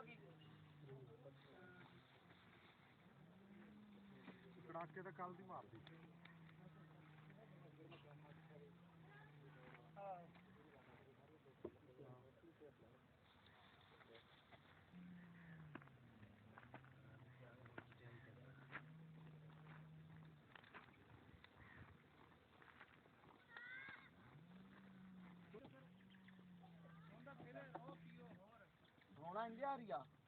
गई कड़ाके तो कल दी मार दी होना इंडिया आ रही है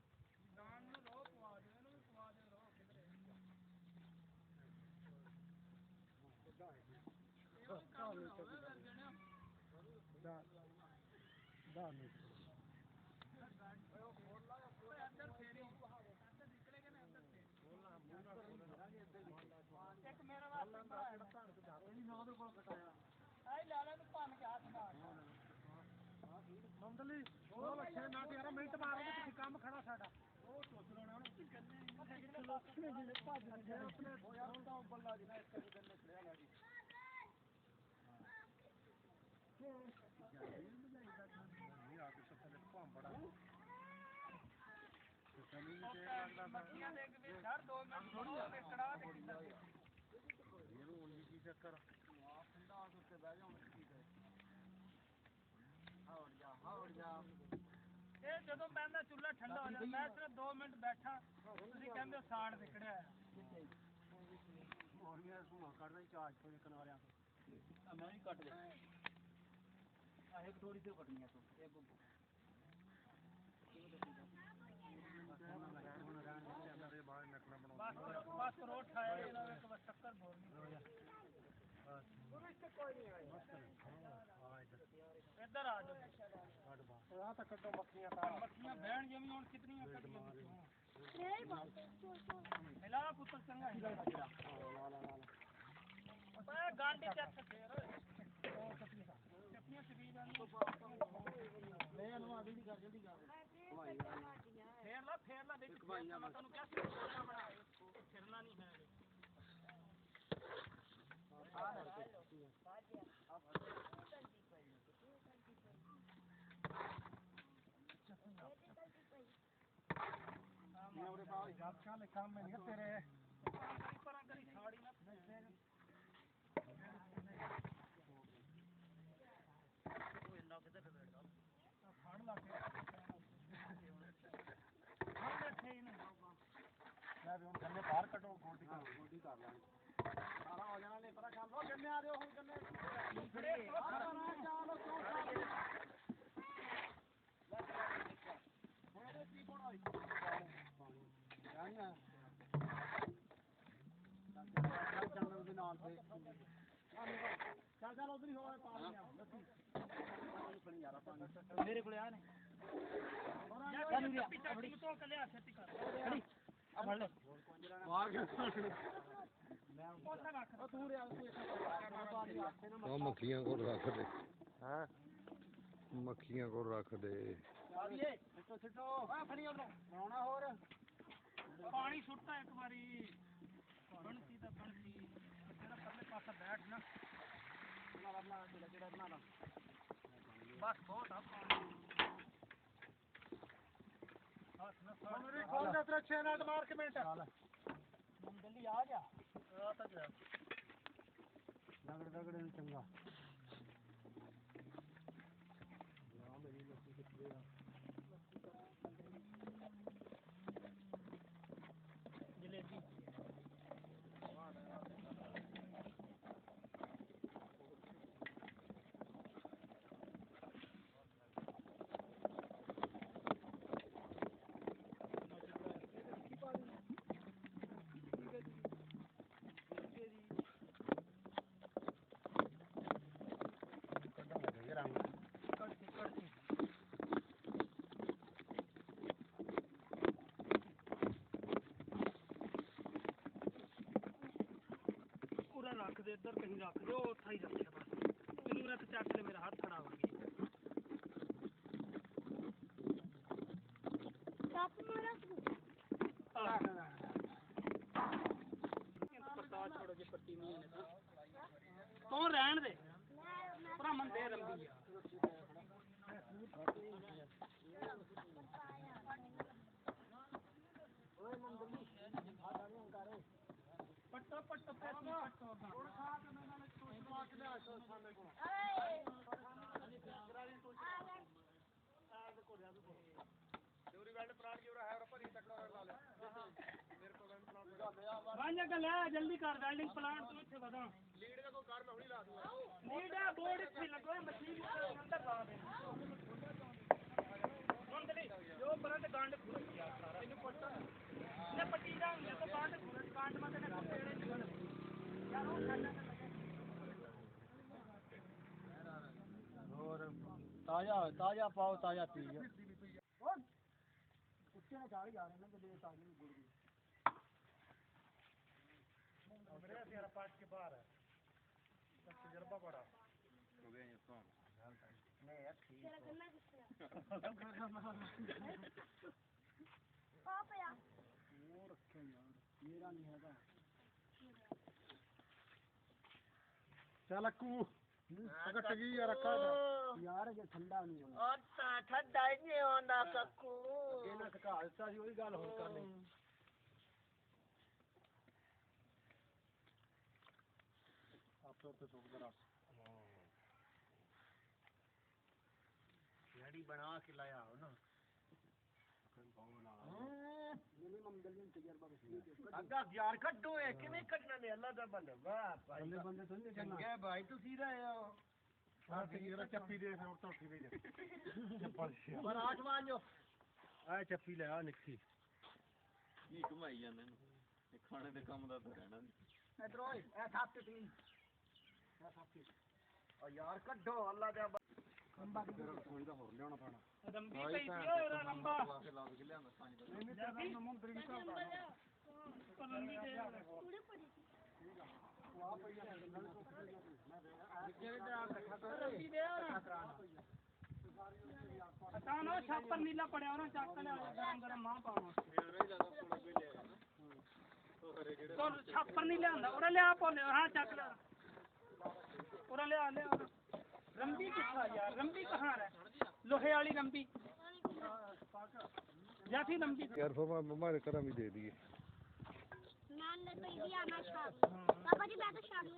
मिनट मारोगे तुम काम खड़ा साडा ਜਦੋਂ ਪੈਂਦਾ ਚੁੱਲ੍ਹਾ ਠੰਡਾ ਹੋ ਜਾਂਦਾ ਮੈਂ ਸਿਰਫ 2 ਮਿੰਟ ਬੈਠਾ ਤੁਸੀਂ ਕਹਿੰਦੇ ਸਾੜ ਨਿਕੜਿਆ ਹੋਰ ਵੀ ਧੂਆਂ ਕੱਢਦਾ ਚਾਰਜ ਤੋਂ ਕਿਨਾਰਿਆਂ ਤੋਂ ਮੈਂ ਵੀ ਕੱਟ ਲਿਆ ਆ ਇੱਕ ਥੋੜੀ ਤੇ ਕੱਟਣੀਆਂ ਤੋਂ ਇਹ बस रोड खाया शक्कर इधर आ जाओ मक्खियां बहन जमी हूं कितनी मिला पुत्र चंगा गांडी चेक चटनियां से बीज फेर ला देख मैं तन्नू क्या फिरना नहीं है काम में नहीं तेरे साड़ी ना फड़ ला के गन्ने बाहर कटो गोडी कर लांगे सारा हो जाना नहीं पता कर लो गन्ने आ रहे हो हम गन्ने चल उधर ही हो मेरे को आ मक्खियां को रख दे मक्खियां को रख दे पानी सुटता एक बारी बनती तो बनती परले पासा बैठ ना बस बहुत मार के मिनट जल्दी आ गया रगड़ चंगा जलेबी रख दे इधर कहीं रख दो उथा ही रखे बस जरूरत चक ले मेरा हाथ खड़ा हो गया छोड़ो जी पट्टी नहीं है तो रहन दे भरामन दे रंगी ਵਾਂਝਾ ਕਰ ਲੈ ਜਲਦੀ ਕਰ ਵੈਲਡਿੰਗ ਪਲਾਂਟ ਤੋਂ ਇੱਥੇ ਵਧਾ ਲੀਡ ਦਾ ਕੋਈ ਕਰ ਮੈਂ ਹੁਣੀ ਲਾ ਦੂੰਗਾ ਲੀਡ ਦਾ ਬੋਰਡ ਇੱਥੇ ਲੱਗੋ ਮਸ਼ੀਨ ਅੰਦਰ ਲਾ ਦੇ ਮੰਦਲੀ ਜੋ ਪਰਾਂ ਤੇ ਗੰਡ ਖੁੱਲ ਗਿਆ ਸਾਰਾ ਇਹਨੂੰ ਪੱਟਾ ਇਹ ਪੱਟੀ ਦਾ ਹੁੰਦਾ ਤਾਂ ਗੰਡ ਖੁੱਲ ਗੰਡ ਮਤ ਨੇ ਤੇੜੇ ਨਿਕਲ ਯਾਰ ਉਹ ਖਾਣਾ ਹੋਰ ਤਾਜ਼ਾ ਪਾਓ ਤਾਜ਼ਾ ਪੀ ਉੱਚੇ ਨਾਲ ਚਾਲ ਜਾ ਰਹੇ ਨੇ ਤੇ ਤਾਜ਼ੀ ਨੂੰ ਗੁੜ ਦੀ मेरे तेरा पाँच के बाहर है तजर्बा बड़ा हो गया ये तो नहीं यार ठीक तेरा करना पापा यार वो रखे यार मेरा नहीं है ਚੱਲ ਅੱਕੂ ਘਟ ਗਈ ਯਾਰ ਅੱਕਾ यार ये ठंडा नहीं होना ਅੱਛਾ ਠੰਡਾ ਹੀ ਨਹੀਂ ਹੁੰਦਾ ਕੱਕੂ ਇਹਨਾਂ ਘਟਾ ਦਿੱਤਾ ਸੀ ਉਹੀ ਗੱਲ ਹੁਣ ਕਰਨੀ ਆਪੇ ਉੱਤੇ ਸੁੱਕ ਜਰਾ रेडी बना के लाया हो ना मिनिमम जल्दी तजर्बा ਅੱਗਾ ਯਾਰ ਕੱਢੋ ਇਹ ਕਿਵੇਂ ਕੱਢਣਾ ਨੇ ਅੱਲਾ ਦਾ ਬੰਦਾ ਵਾਹ ਭਾਈ बंदे बंदे तो नहीं करना ਚੰਗੇ ਭਾਈ ਤੁਸੀਂ ਰਹੇ ਹੋ ਹਾਂ ਤੇ ਜਿਹੜਾ ਚੱਪੀ ਦੇ ਫਿਰ ਝੋਟੀ ਦੇ ਚੱਪਲ ਪਰ ਆਠਵਾਂ ਜੋ आ चप्पी ले आ निक्की ਕੀ ਕਮਾਈ ਜਾਂਦੇ ਨੇ ਇਹ ਖਾਣੇ ਦੇ ਕੰਮ ਦਾ ਤਾਂ ਰਹਿਣਾ ਨਹੀਂ ਇਧਰੋਂ ਇਹ ਥਾਪ ਤੇ ਤੀ ਓ ਯਾਰ ਕੱਢੋ ਅੱਲਾ ਦਾ ਥੋੜੀ ਦਾ ਹੋਰ ਲਿਆਉਣਾ ਪੈਣਾ रंबी पई थी और रंबा ਲਾ ਕੇ ਲਿਆਂਦਾ ਪੰਜ ਨਹੀਂ ਨਹੀਂ ਤੇਰਾ ਨਮੂਨ ਤਰੀਕ ਦਾ रंबी दे रंबी दे तानो छापर नीला पड़े और चक ले गरम गरम मां पावा तो छापर नहीं ले आंदा ओरे ले आ पोले हां चक ले ओरे ले आ ले रंबी किथा यार रंबी कहां है लोहे वाली रंबी या फिर रंबी यार फरमा मम्मा ने करा भी दे दिए मैं तो इंडिया में शादी पापा जी मैं तो शादी